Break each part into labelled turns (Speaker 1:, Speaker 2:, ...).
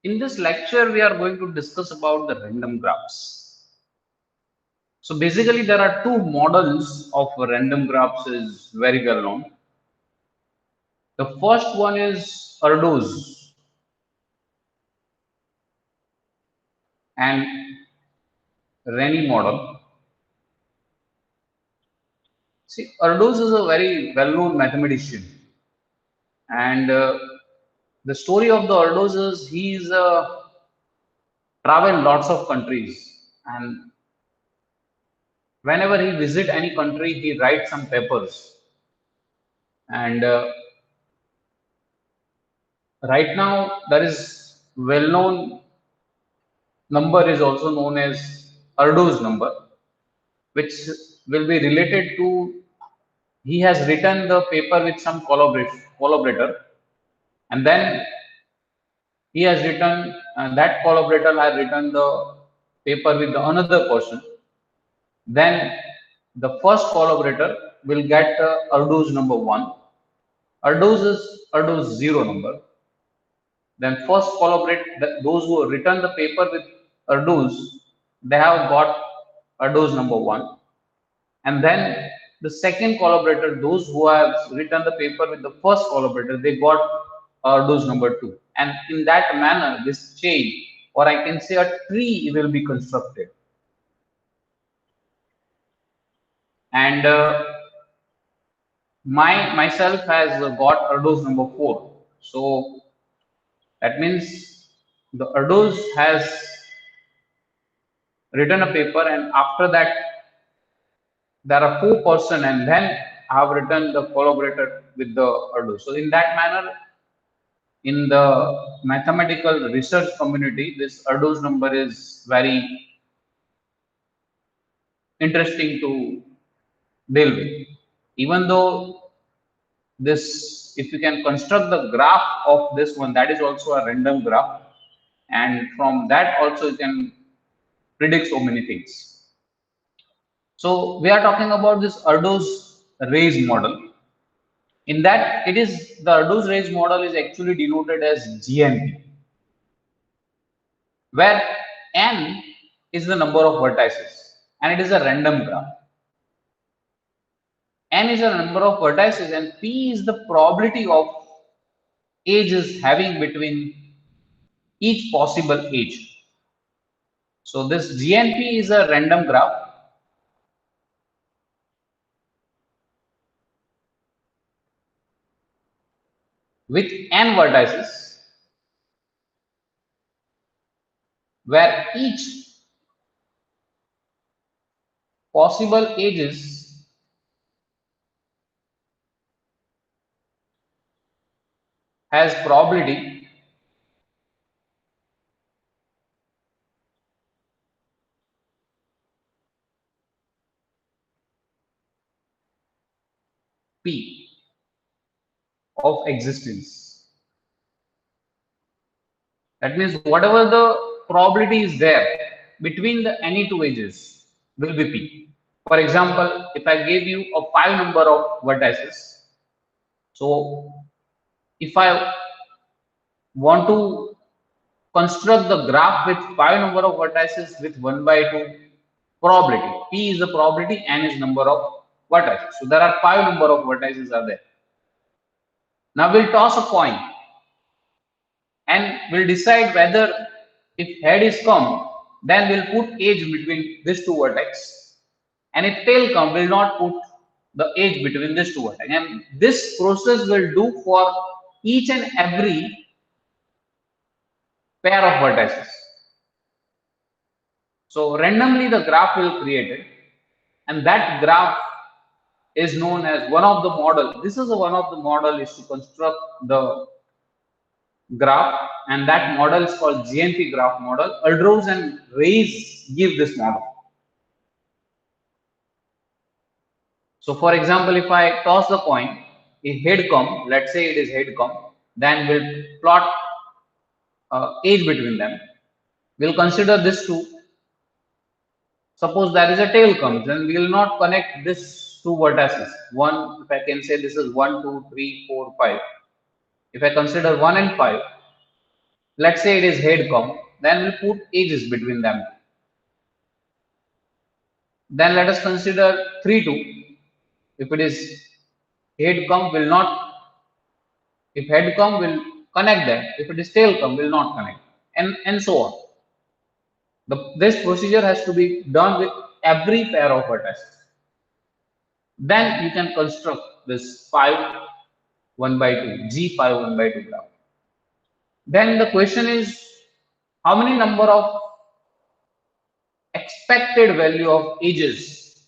Speaker 1: In this lecture, we are going to discuss about the random graphs. So basically, there are two models of random graphs is very well known. The first one is Erdos and Rennie model. See, Erdos is a very well-known mathematician, and the story of the Erdos is he's traveled lots of countries, and whenever he visit any country, he writes some papers. And right now, there is well-known number is also known as Erdos number, which will be related to he has written the paper with some collaborator, and then he has written that collaborator has written the paper with the another person. Then the first collaborator will get Erdos number 1. Erdos is Erdos 0 number. Then first those who have written the paper with Erdos, they have got Erdos number 1. And then the second collaborator, those who have written the paper with the first collaborator, they got Erdos number 2. And in that manner, this chain, or I can say a tree, will be constructed. And myself has got Erdos number 4. So that means the Erdos has written a paper, and after that there are 4 person, and then I have written the collaborator with the Erdos. So in that manner, in the mathematical research community, this Erdos number is very interesting to deal with. Even though this, if you can construct the graph of this one, that is also a random graph, and from that also you can predict so many things. So we are talking about this Erdos rays model. In that, it is the Erdos rays model is actually denoted as Gnp, where n is the number of vertices, and it is a random graph. N is a number of vertices, and p is the probability of edges having between each possible edge. So this GNP is a random graph with n vertices, where each possible edges has probability p of existence. That means whatever the probability is there between the any two edges will be p. For example, if I gave you a 5 number of vertices, so if I want to construct the graph with 5 number of vertices with 1 by 2 probability, p is the probability, n is number of vertices. So there are 5 number of vertices are there. Now we'll toss a coin and we'll decide whether if head is come, then we'll put edge between these two vertices, and if tail come, we'll not put the edge between these two vertices. And this process will do for each and every pair of vertices. So randomly the graph will create it, and that graph is known as one of the model. This is one of the model is to construct the graph, and that model is called Gnp Graph Model. Erdos and Rays give this model. So for example, if I toss the coin, if head come, let's say it is head come, then we'll plot edge between them. We'll consider this two. Suppose there is a tail comes, then we will not connect this two vertices. One, if I can say this is 1, 2, 3, 4, 5. If I consider 1 and 5, Let's say it is head come, then we'll put ages between them. Then let us consider 3 2. If it is head come, will not, if head come, will connect them. If it is tail come, will not connect, and so on. This procedure has to be done with every pair of vertices. Then you can construct this 5 1 by 2 G5 1 by 2 graph. Then the question is, how many number of expected value of edges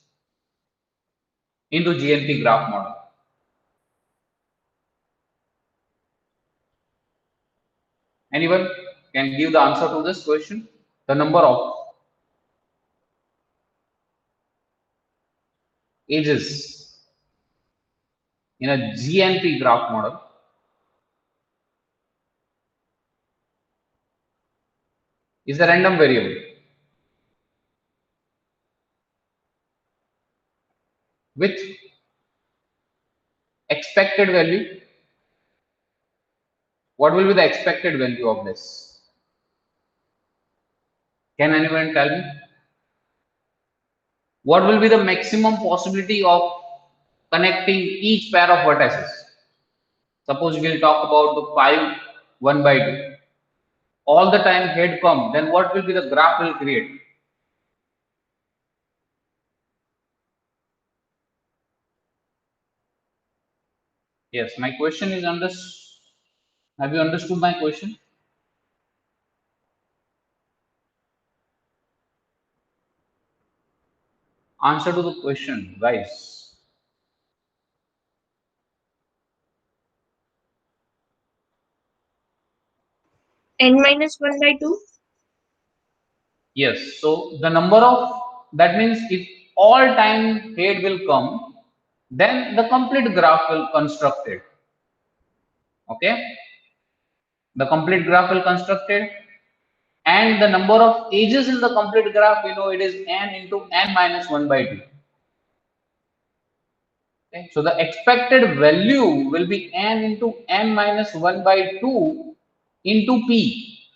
Speaker 1: into Gnp graph model? Anyone can give the answer to this question? The number of edges in a Gnp graph model is a random variable with expected value. What will be the expected value of this? Can anyone tell me? What will be the maximum possibility of connecting each pair of vertices? Suppose we'll talk about the 5 1 by 2. All the time head come, then what will be the graph will create? Yes, my question is have you understood my question? Answer to the question, guys.
Speaker 2: N minus 1 by 2.
Speaker 1: Yes, so the number of, that means if all time head will come, then the complete graph will constructed. Okay, the complete graph will constructed, and the number of edges in the complete graph, we know it is n into n minus 1 by 2. Okay, so the expected value will be n into n minus 1 by 2 into p.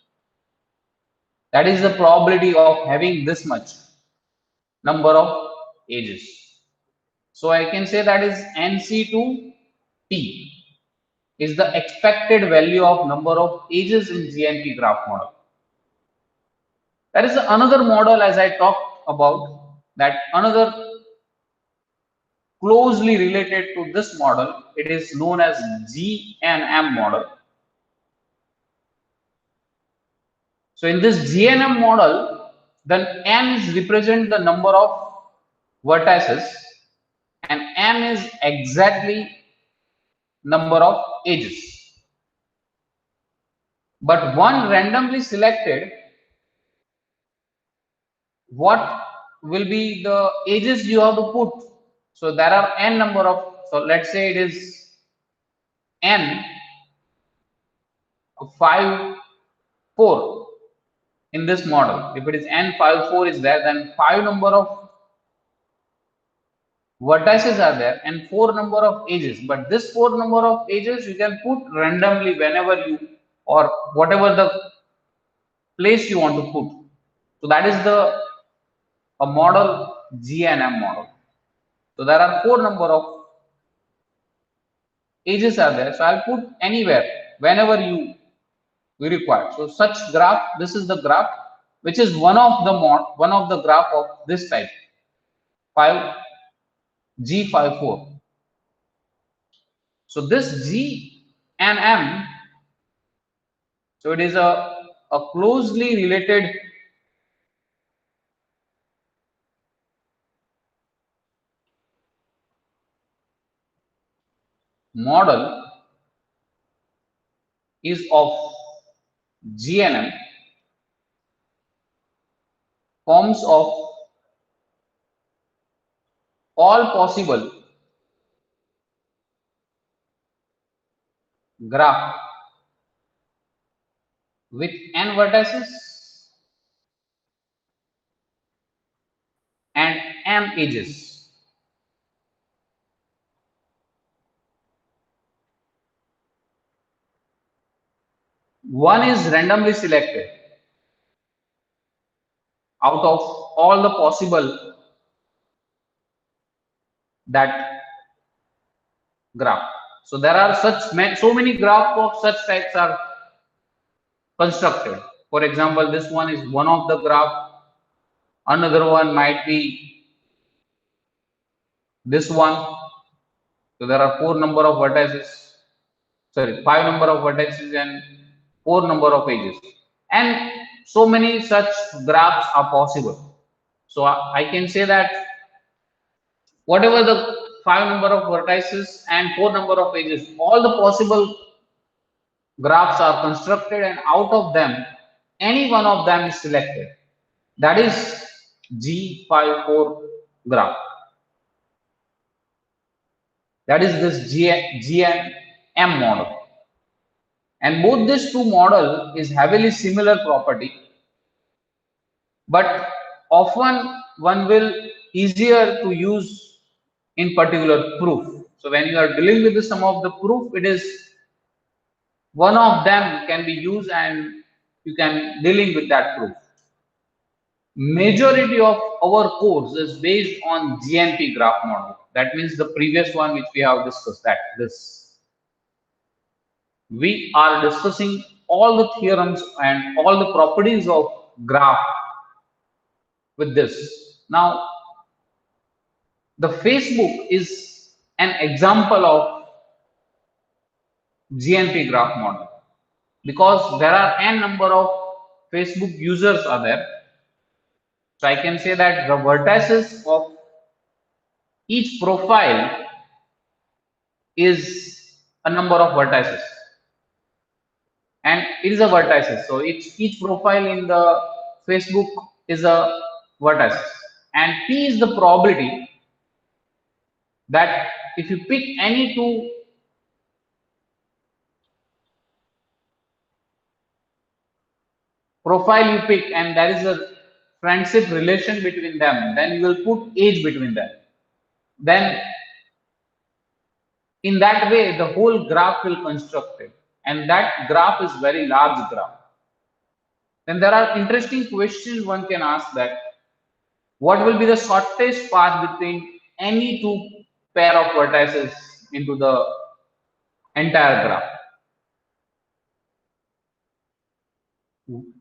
Speaker 1: That is the probability of having this much number of edges. So I can say that is nc to p is the expected value of number of edges in Gnp graph model. There is another model, as I talked about, that another closely related to this model. It is known as GNM model. So in this GNM model, then n is represent the number of vertices and m is exactly number of edges. But one randomly selected, what will be the edges you have to put? So there are n number of, so let's say it is n 5 4 in this model. If it is n 5 4 is there, then 5 number of vertices are there and 4 number of edges. But this 4 number of edges you can put randomly whenever you, or whatever the place you want to put. So that is the a model, GNM model. So there are 4 number of edges are there. So I'll put anywhere whenever you require. So such graph, this is the graph which is one of the graph of this type 5 G54. So this G and M, so it is a closely related model is of GNM forms of all possible graph with n vertices and m edges. one is randomly selected out of all the possible that graph. So there are so many graph of such types are constructed. For example, this one is one of the graph. Another one might be this one. So there are five number of vertices and four number of edges, and so many such graphs are possible. So I can say that whatever the five number of vertices and four number of edges, all the possible graphs are constructed, and out of them any one of them is selected. That is G54 graph. That is this GNM model. And both these two model is heavily similar property, but often one will easier to use in particular proof. So when you are dealing with some of the proof, it is one of them can be used and you can dealing with that proof. Majority of our course is based on Gnp graph model. That means the previous one which we have discussed, that this. We are discussing all the theorems and all the properties of graph with this. Now, the Facebook is an example of Gnp graph model because there are n number of Facebook users are there. So I can say that the vertices of each profile is a number of vertices, and it is a vertices. So each profile in the Facebook is a vertex, and P is the probability that if you pick any two profile you pick and there is a friendship relation between them, then you will put age between them. Then in that way the whole graph will construct it, and that graph is very large graph. Then there are interesting questions one can ask, that what will be the shortest path between any two pair of vertices into the entire graph.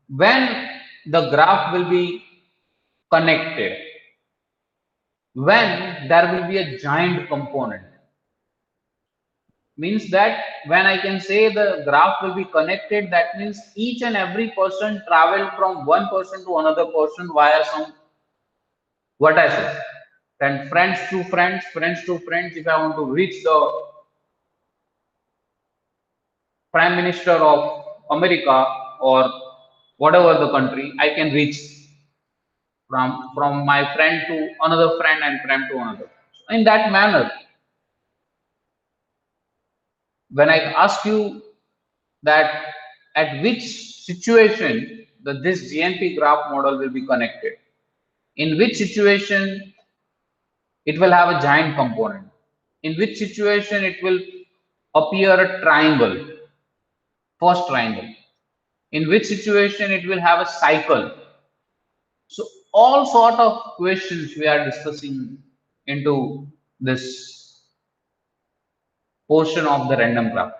Speaker 1: When the graph will be connected, when there will be a joint component, means that when I can say the graph will be connected, that means each and every person traveled from one person to another person via some vertices. Then friends to friends, friends to friends, if I want to reach the prime minister of America or whatever the country, I can reach from my friend to another friend and friend to another. In that manner, when I ask you that at which situation this GNP graph model will be connected, in which situation it will have a giant component, in which situation it will appear a triangle, first triangle, in which situation it will have a cycle. So all sort of questions we are discussing into this portion of the random graph.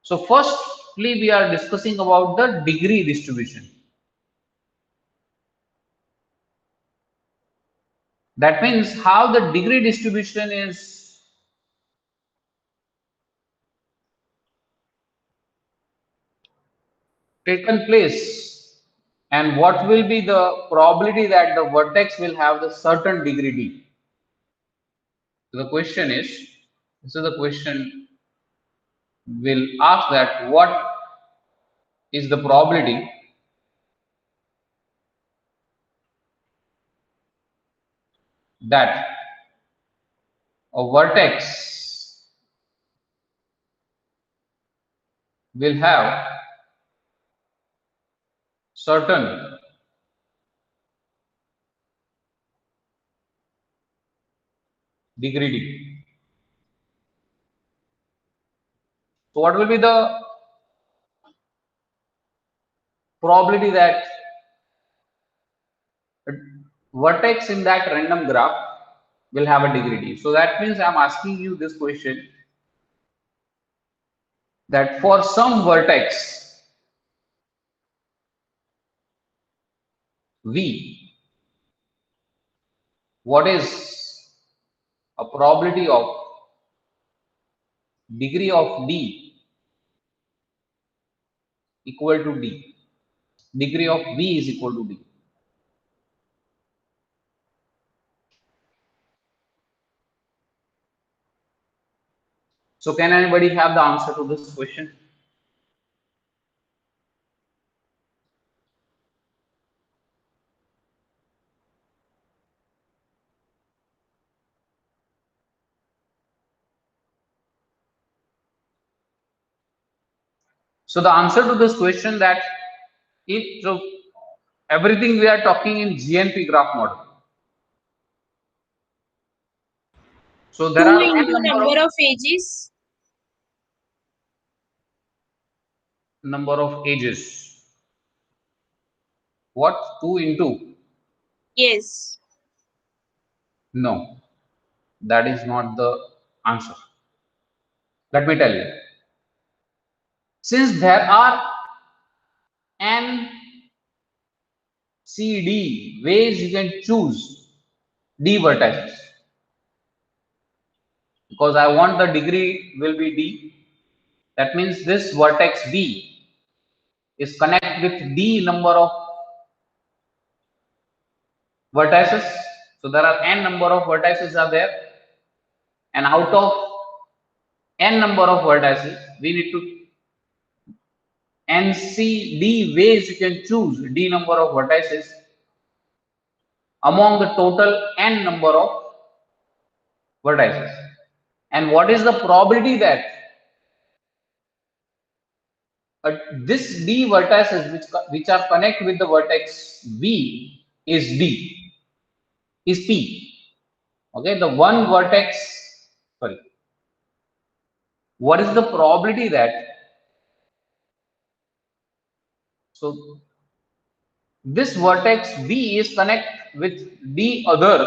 Speaker 1: So firstly, we are discussing about the degree distribution. That means how the degree distribution is taken place, and what will be the probability that the vertex will have the certain degree D. So the question is, this is the question will ask that what is the probability that a vertex will have certain degree D. So what will be the probability that a vertex in that random graph will have a degree d? So that means I'm asking you this question, that for some vertex v, what is a probability of degree of d equal to d? Degree of v is equal to d. So can anybody have the answer to this question? So the answer to this question, that if so everything we are talking in Gnp graph model. So there
Speaker 2: 2
Speaker 1: are n
Speaker 2: into number of ages.
Speaker 1: number of ages. What? 2 into?
Speaker 2: Yes.
Speaker 1: No, that is not the answer. Let me tell you. Since there are n c d ways you can choose d vertices, because I want the degree will be d. That means this vertex b is connect with d number of vertices. So there are n number of vertices are there, and out of n number of vertices, we need to NCD ways you can choose d number of vertices among the total n number of vertices. And what is the probability that this d vertices which are connect with the vertex v is d, is p? Okay, the one vertex, sorry, what is the probability that, so this vertex v is connect with d other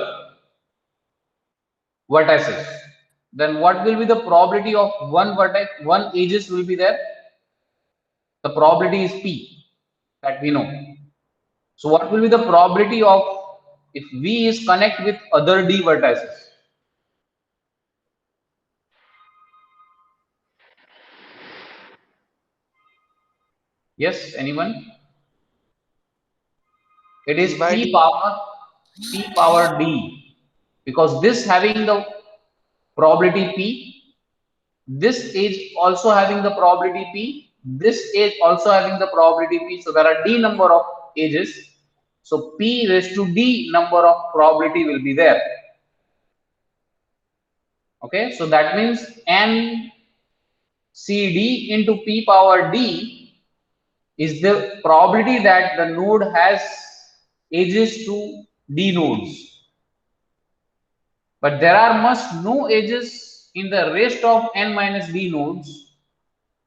Speaker 1: vertices, then what will be the probability of one vertex, one edges will be there? The probability is p, that we know. So what will be the probability of if v is connect with other d vertices? Yes, anyone? It is
Speaker 3: P by D.
Speaker 1: p power d, because this having the probability p, this is also having the probability p, this is also having the probability p. So there are d number of edges, so p raised to d number of probability will be there. Okay, so that means n cd into p power d is the probability that the node has edges to d nodes, but there are must no edges in the rest of n minus d nodes.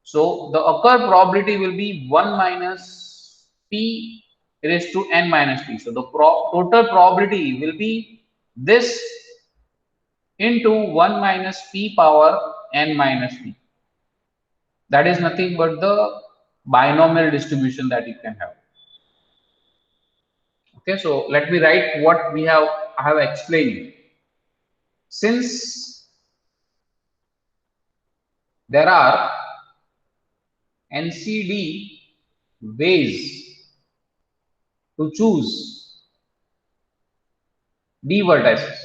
Speaker 1: So the occur probability will be 1 minus p raised to n minus p. So the total probability will be this into 1 minus p power n minus p. That is nothing but the binomial distribution that you can have. Okay, so let me write what I have explained. Since there are NCD ways to choose d vertices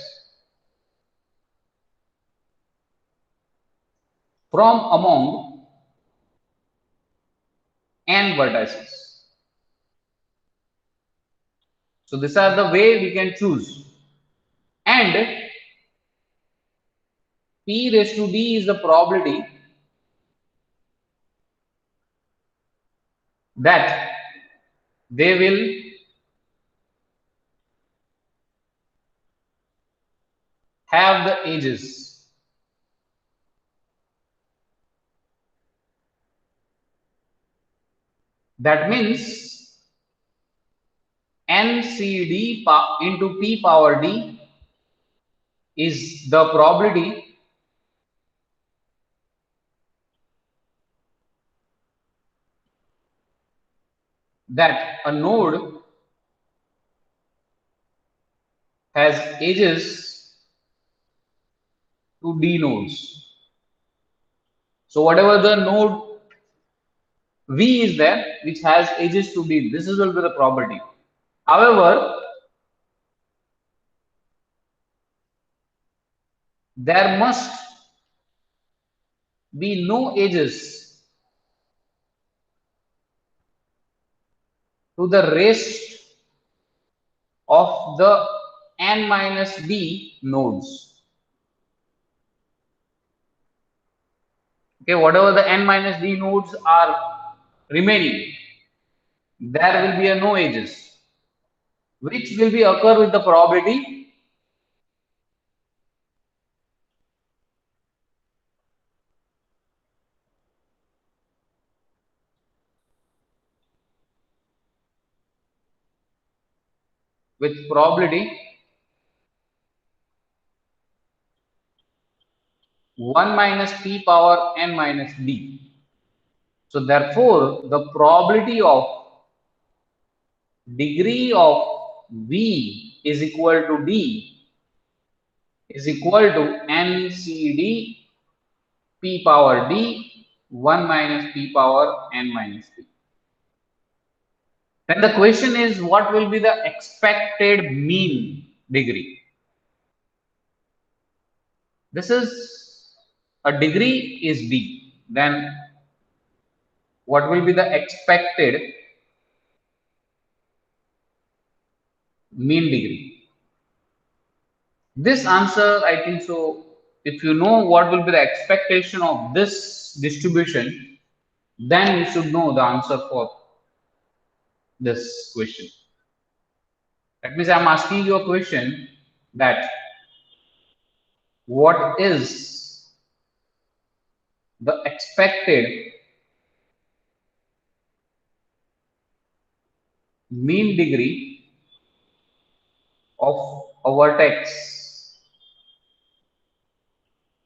Speaker 1: from among n vertices. So these are the way we can choose, and p raised to d is the probability that they will have the edges. That means NCD into P power D is the probability that a node has edges to D nodes. So whatever the node V is there which has edges to D, this is will be the probability. However, there must be no edges to the rest of the n minus d nodes. Okay, whatever the n minus d nodes are remaining, there will be a no edges, which will be occur with the probability with probability 1 minus p power n minus d. So therefore, the probability of degree of v is equal to d is equal to NCD p power d 1 minus p power n minus d. Then the question is, what will be the expected mean degree? This is a degree is d. Then what will be the expected mean degree? This answer, I think so, if you know what will be the expectation of this distribution, then you should know the answer for this question. That means I'm asking you a question that what is the expected mean degree of a vertex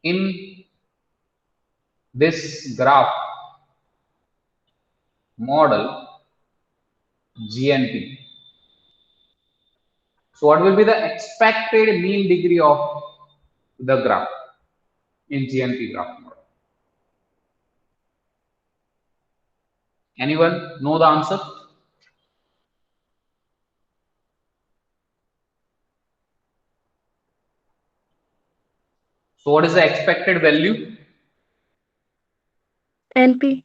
Speaker 1: in this graph model GNP. So what will be the expected mean degree of the graph in GNP graph model? Anyone know the answer? So what is the expected value?
Speaker 3: NP.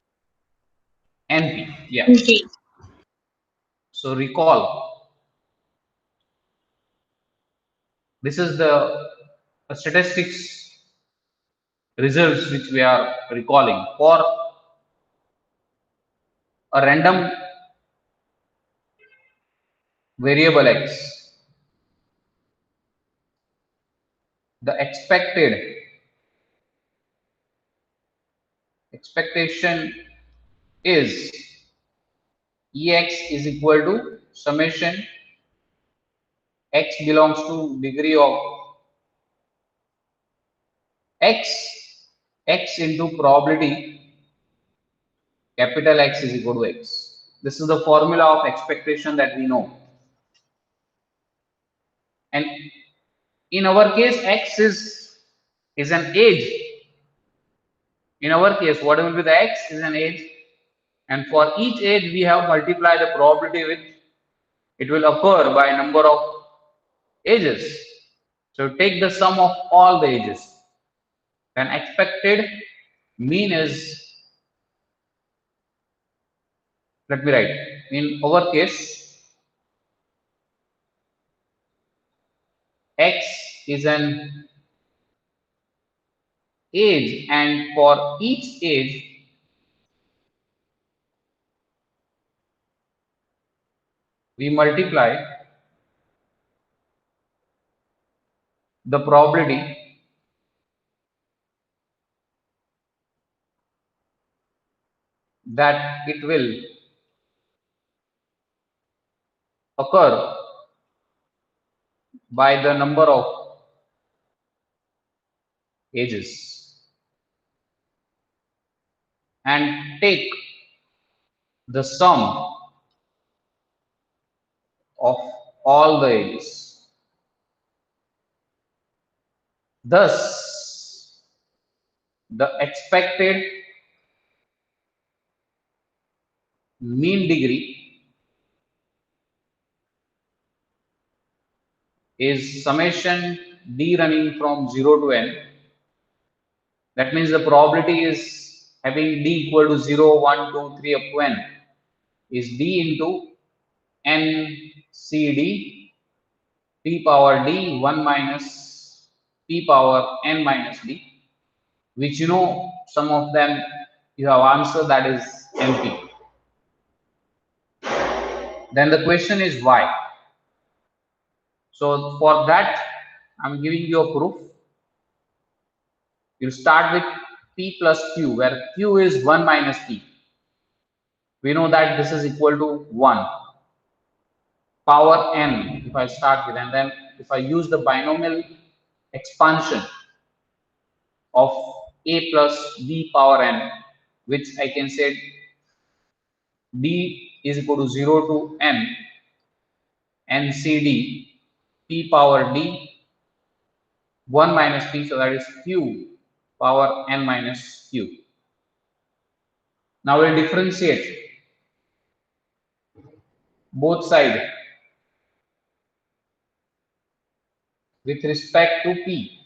Speaker 1: NP. Yeah.
Speaker 2: Okay.
Speaker 1: So recall, this is the statistics results which we are recalling for a random variable x. The expectation is ex is equal to summation x belongs to degree of x into probability capital X is equal to x. This is the formula of expectation that we know. And in our case, x is an age. In our case, what will be the x is an age, and for each age we have multiplied the probability with it will occur by number of ages. So take the sum of all the ages. Then expected mean is, let me write, in our case x is an age, and for each age we multiply the probability that it will occur by the number of ages and take the sum of all the ages. Thus, the expected mean degree is summation d running from 0 to n. That means the probability is having d equal to 0, 1, 2, 3 up to n is d into n c d p power d 1 minus p power n minus d, which you know some of them you have answered, that is NP. Then the question is why. So for that I'm giving you a proof. You start with p plus q, where q is 1 minus p. We know that this is equal to 1 power n if I start with, and then if I use the binomial expansion of a plus b power n, which I can say d is equal to 0 to n ncd p power d 1 minus p, so that is q power n minus q. Now we'll differentiate both sides with respect to p.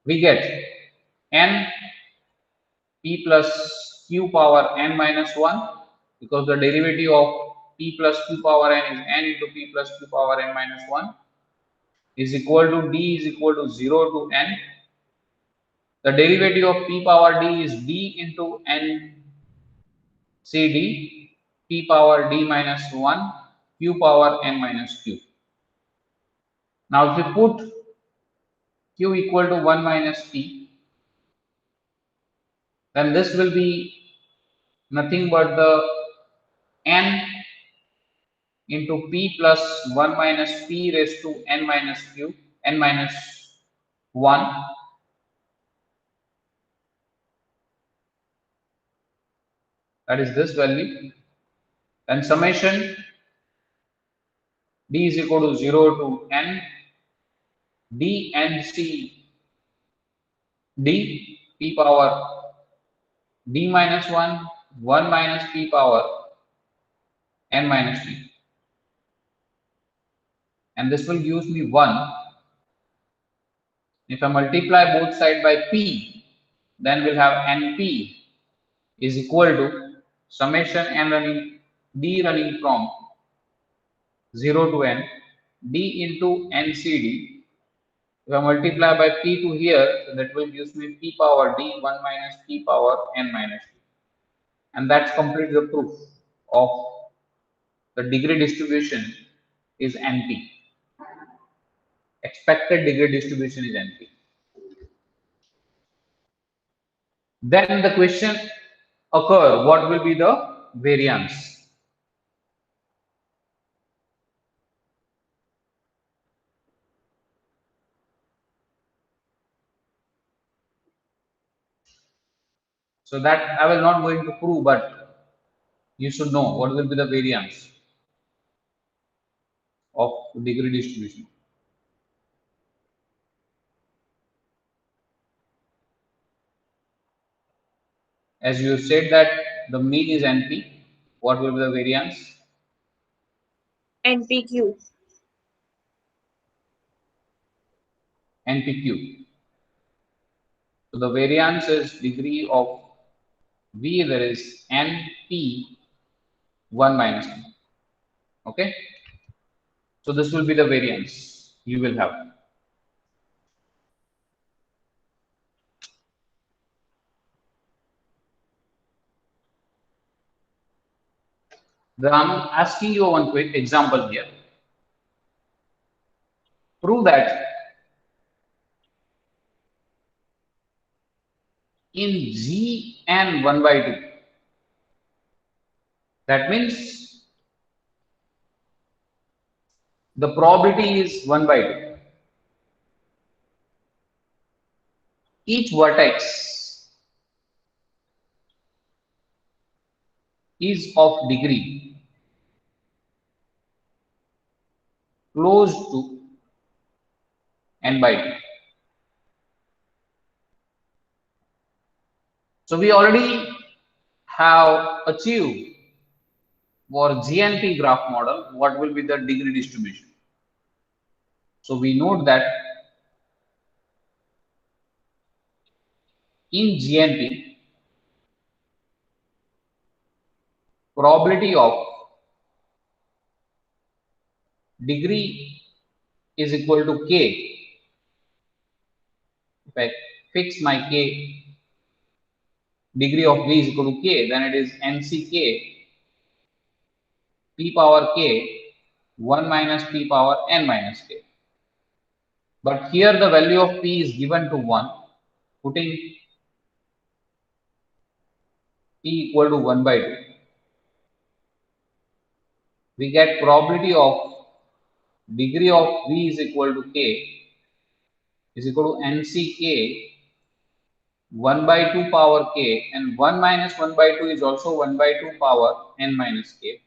Speaker 1: We get n p plus q power n minus 1, because the derivative of p plus q power n is n into p plus q power n minus 1 is equal to d is equal to 0 to n. The derivative of p power d is d into n c d p power d minus 1 q power n minus q. Now if you put q equal to 1 minus p, then this will be nothing but the n into p plus 1 minus p raised to n minus q n minus 1, that is this value, and summation d is equal to 0 to n d n c d p power d minus 1 1 minus p power n minus p, and this will give me 1. If I multiply both sides by p, then we'll have np is equal to summation n running d running from 0 to n d into ncd. If I multiply by p to here, so that will give me p power d 1 minus p power n minus d, and that's complete the proof of the degree distribution is np. Expected degree distribution is np. Then the question occur, what will be the variance? So that I will not going to prove, but you should know what will be the variance of degree distribution. As you said that the mean is np, what will be the variance?
Speaker 2: NPQ.
Speaker 1: npq. So the variance is degree of v, there is np 1 minus p. Okay, so this will be the variance you will have. Then I'm asking you one quick example here. Prove that in Gn 1 by 2, that means The probability is 1 by 2. Each vertex is of degree close to n by 2. So we already have achieved for Gnp graph model what will be the degree distribution. So we note that in Gnp, probability of degree is equal to k. If I fix my k, degree of v is equal to k, then it is nck p power k 1 minus p power n minus k. But here the value of p is given to 1, putting p equal to 1 by 2. We get probability of degree of v is equal to k is equal to nck 1 by 2 power k, and 1 minus 1 by 2 is also 1 by 2 power n minus k.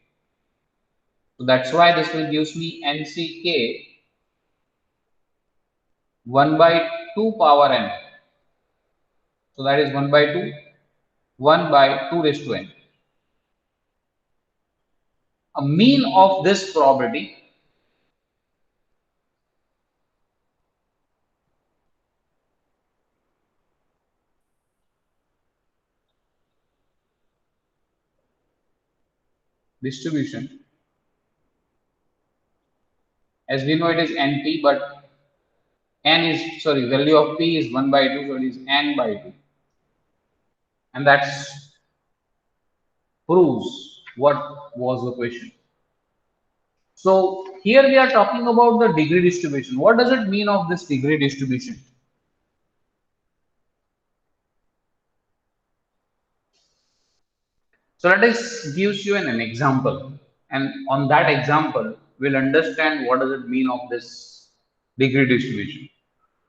Speaker 1: So that's why this will gives me nck 1 by 2 power n. So that is 1 by 2, 1 by 2 raised to n. A mean of this probability distribution, as we know it is np, but n is, sorry, value of p is 1 by 2, so it is n by 2. And that proves what was the question. So here we are talking about the degree distribution. What does it mean of this degree distribution? So let us gives you an example, and on that example, we'll understand what does it mean of this degree distribution.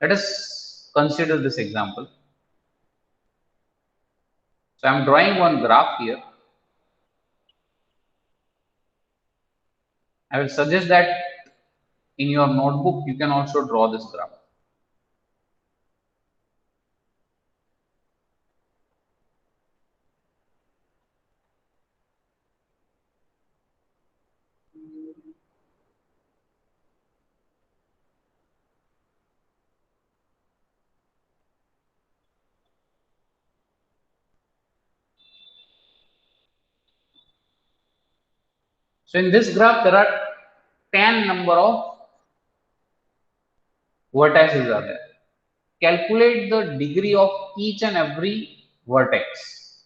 Speaker 1: Let us consider this example. So I'm drawing one graph here. I will suggest that in your notebook you can also draw this graph. So in this graph there are 10 number of vertices are there. Calculate the degree of each and every vertex.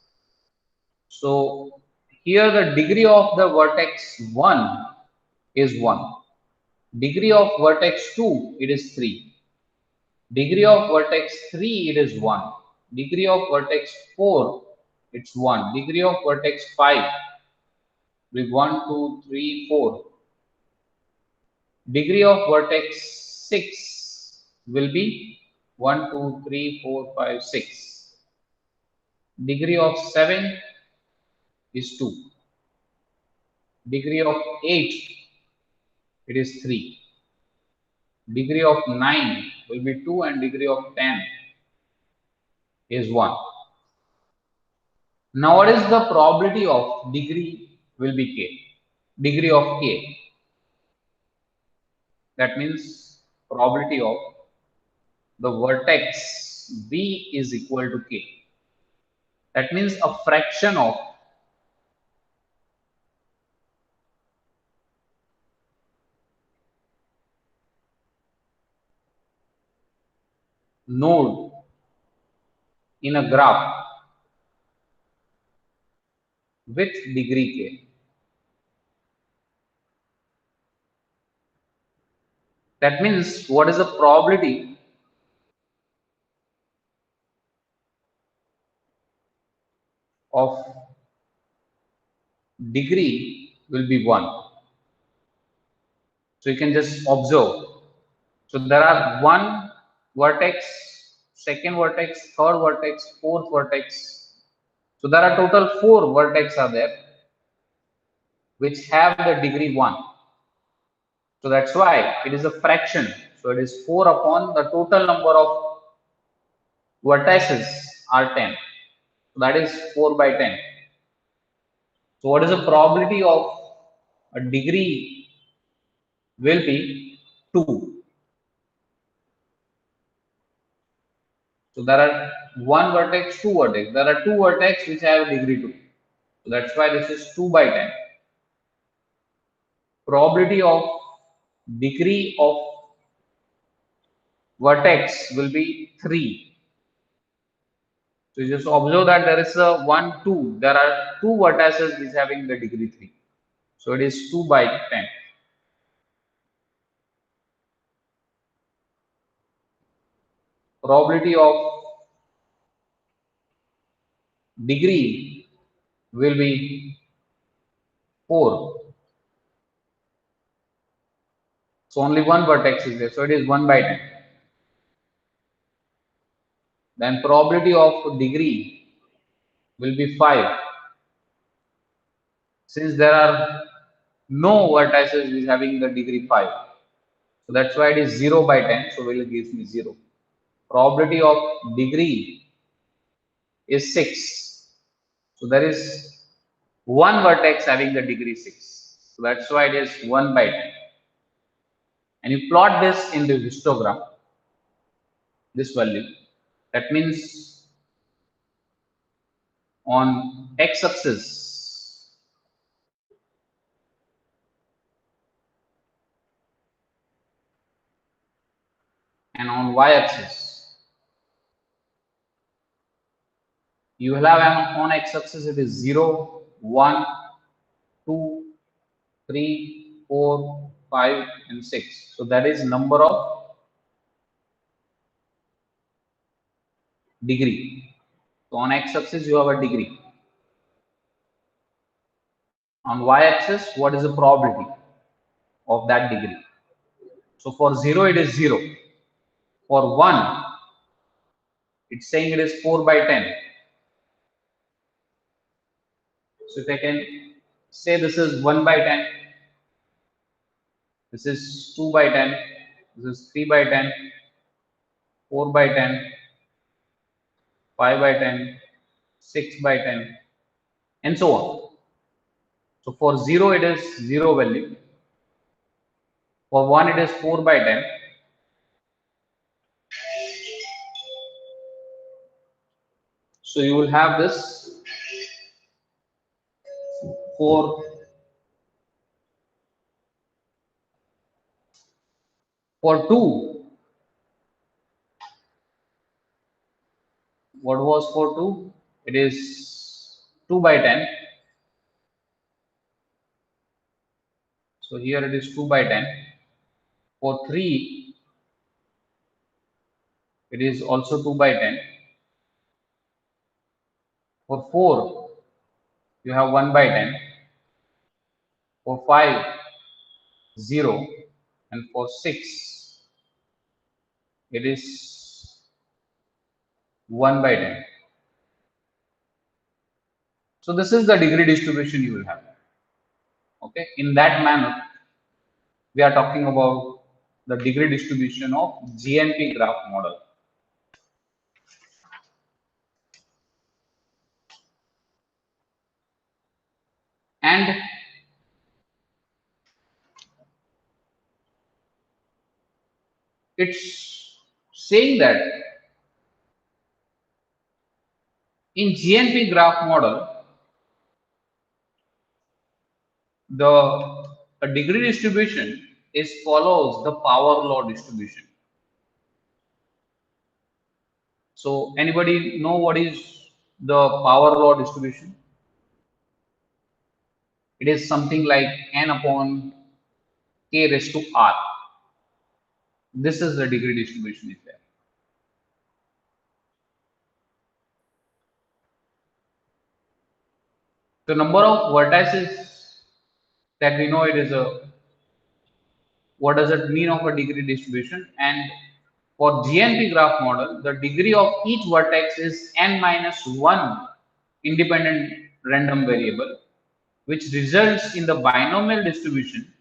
Speaker 1: So here the degree of the vertex 1 is 1. Degree of vertex 2 it is 3. Degree of vertex 3 it is 1. Degree of vertex 4 it's 1. Degree of vertex 5 with 1, 2, 3, 4. Degree of vertex 6 will be 1, 2, 3, 4, 5, 6. Degree of 7 is 2. Degree of 8 it is 3. Degree of 9 will be 2, and degree of 10 is 1. Now what is the probability of degree will be k? Degree of k. That means probability of the vertex b is equal to k. That means a fraction of node in a graph with degree k. That means what is the probability of degree will be 1. So you can just observe. So there are one vertex, second vertex, third vertex, fourth vertex. So there are total four vertex are there which have the degree 1. So that's why it is a fraction. So it is 4 upon the total number of vertices are 10. So that is 4 by 10. So what is the probability of a degree will be 2. So there are one vertex, two vertex. There are two vertex which have degree 2. So that's why this is 2 by 10. Probability of degree of vertex will be 3. So you just observe that there is a 1, 2. There are two vertices which having the degree 3. So it is 2 by 10. Probability of degree will be 4. So only one vertex is there. So it is 1 by 10. Then probability of degree will be 5. Since there are no vertices which having the degree 5. So that's why it is 0 by 10. So it gives me 0. Probability of degree is 6. So there is one vertex having the degree 6. So that's why it is 1 by 10. And you plot this in the histogram, this value. That means on x-axis and on y-axis, you will have on x-axis it is 0, 1, 2, 3, 4, 5, and 6. So that is number of degree. So on x-axis you have a degree. On y-axis, what is the probability of that degree? So for 0, it is 0. For 1, it's saying it is 4 by 10. So if I can say this is 1 by 10, this is 2 by 10, this is 3 by 10, 4 by 10, 5 by 10, 6 by 10, and so on. So for 0, it is 0 value. For 1, it is 4 by 10. So you will have this for 2. What was for 2? It is 2 by 10. So here it is 2 by 10. For 3, it is also 2 by 10. For 4, you have 1 by 10. For 5, 0. And for 6, it is 1 by 10. So this is the degree distribution you will have. Okay. In that manner, we are talking about the degree distribution of GNP graph model. And it's saying that in GNP graph model, the a degree distribution is follows the power law distribution. So anybody know what is the power law distribution? It is something like n upon k raised to r. This is the degree distribution is there. The number of vertices that we know it is a what does it mean of a degree distribution. And for GNP graph model, the degree of each vertex is n minus 1 independent random variable, which results in the binomial distribution.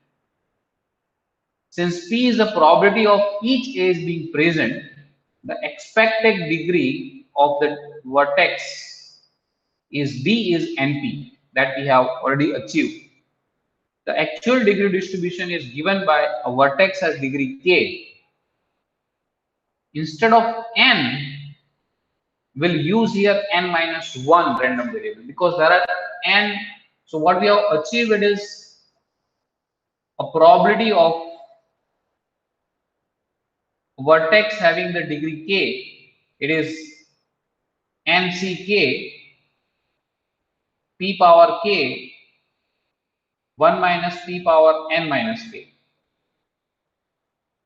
Speaker 1: Since P is the probability of each edge being present, the expected degree of the vertex is D is NP that we have already achieved. The actual degree distribution is given by a vertex as degree K. Instead of N, we'll use here N minus 1 random variable because there are N. So what we have achieved is a probability of vertex having the degree K. It is NCK P power K 1 minus P power N minus K.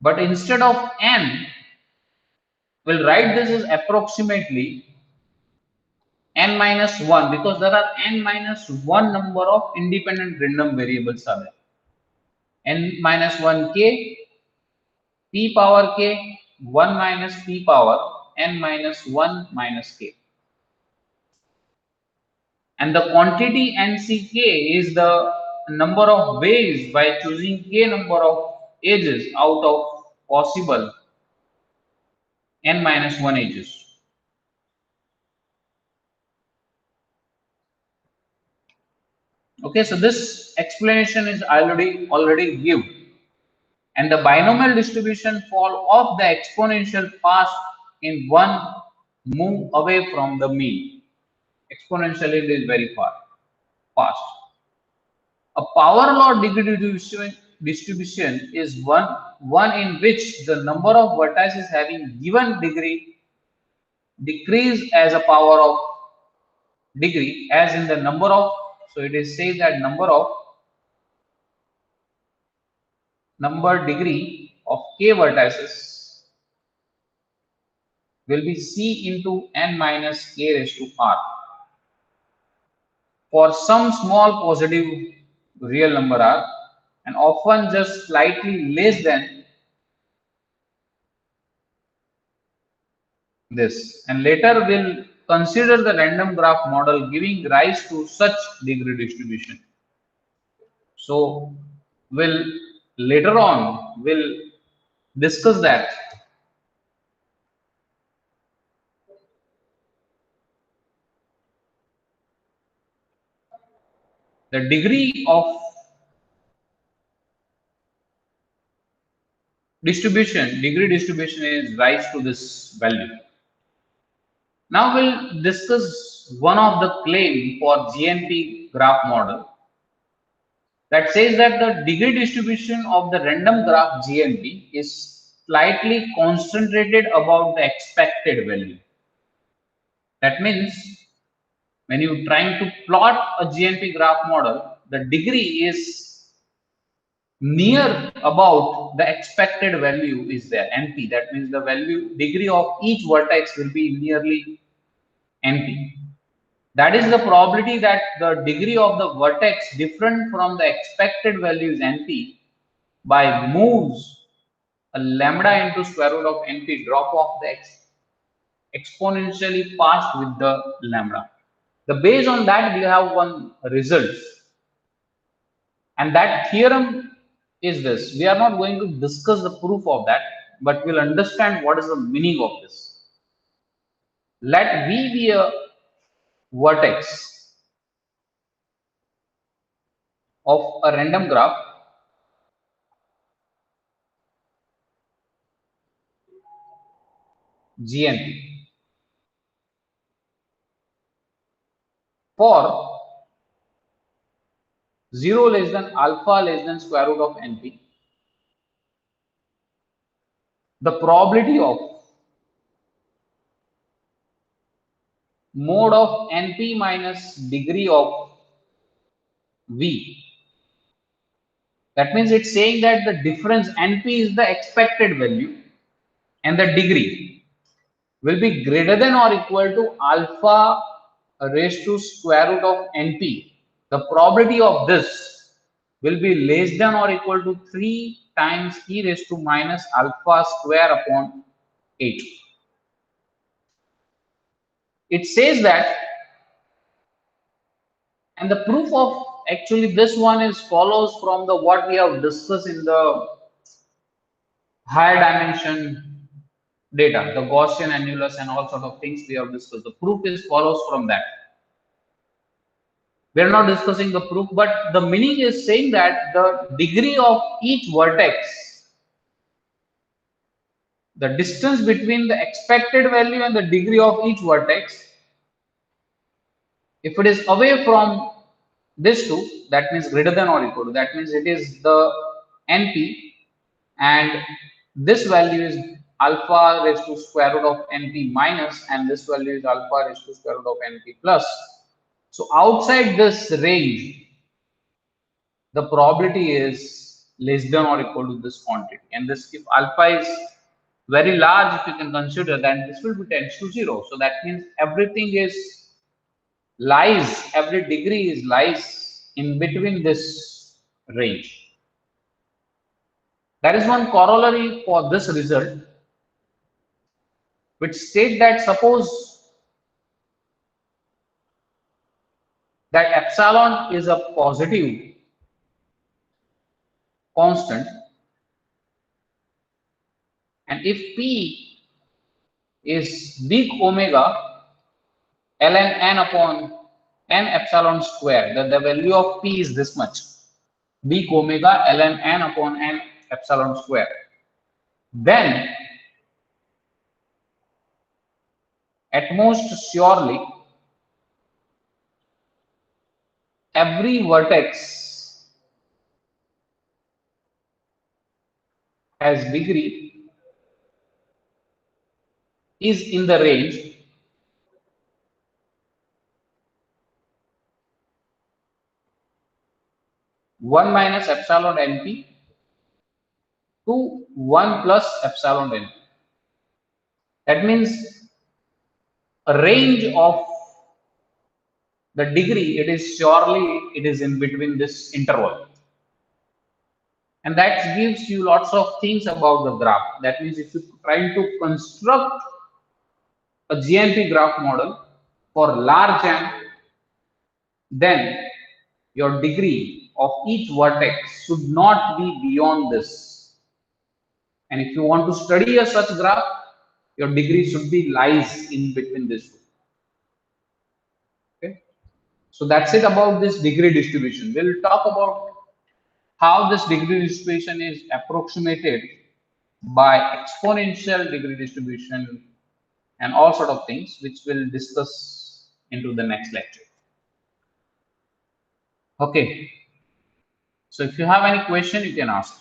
Speaker 1: But instead of N, we'll write this as approximately n minus 1 because there are n minus 1 number of independent random variables are there. N minus 1 K P power K 1 minus P power N minus 1 minus K. And the quantity NCK is the number of ways by choosing K number of edges out of possible N minus 1 edges. Okay, so this explanation is already give, and the binomial distribution fall off the exponential fast in one move away from the mean. Exponentially, it is very fast. A power law degree distribution is one in which the number of vertices having given degree decrease as a power of degree as in the number of. So it is says that number degree of k vertices will be c into n minus k raised to r for some small positive real number r, and often just slightly less than this. And later we'll consider the random graph model giving rise to such degree distribution. So we'll later on we'll discuss that. The degree of degree distribution is rise to this value. Now we'll discuss one of the claim for GNP graph model that says that the degree distribution of the random graph GNP is slightly concentrated about the expected value. That means when you're trying to plot a GNP graph model, the degree is near about the expected value is there, NP. That means the value degree of each vertex will be nearly NP. That is the probability that the degree of the vertex different from the expected value is NP by moves a lambda into square root of NP, drop off the exponentially fast with the lambda. The based on that we have one result, and that theorem is this. We are not going to discuss the proof of that, but we'll understand what is the meaning of this. Let V be a vertex of a random graph GNP for 0 less than alpha less than square root of NP. The probability of mode of NP minus degree of V. That means it's saying that the difference NP is the expected value and the degree will be greater than or equal to alpha raised to square root of NP. The probability of this will be less than or equal to 3 times e raised to minus alpha square upon 8. It says that, and the proof of actually this one is follows from the what we have discussed in the higher dimension data, the Gaussian annulus and all sort of things we have discussed. The proof is follows from that. We are not discussing the proof, but the meaning is saying that the degree of each vertex, the distance between the expected value and the degree of each vertex, if it is away from this two, that means greater than or equal to, that means it is the NP, and this value is alpha raised to square root of NP minus, and this value is alpha raised to square root of NP plus. So outside this range, the probability is less than or equal to this quantity. And this, if alpha is very large, if you can consider, then this will be tends to 0. So that means everything is lies, every degree is lies in between this range. There is one corollary for this result, which states that suppose that epsilon is a positive constant, and if p is big omega ln n upon n epsilon square, that the value of p is this much, big omega ln n upon n epsilon square, then at most surely every vertex has degree is in the range 1 minus epsilon np to 1 plus epsilon np. That means a range of the degree, it is surely it is in between this interval, and that gives you lots of things about the graph. That means if you try to construct a Gnp graph model for large m, then your degree of each vertex should not be beyond this. And if you want to study a such graph, your degree should be lies in between this two. Okay, so that's it about this degree distribution. We'll talk about how this degree distribution is approximated by exponential degree distribution and all sort of things, which we'll discuss into the next lecture. Okay, so if you have any question, you can ask.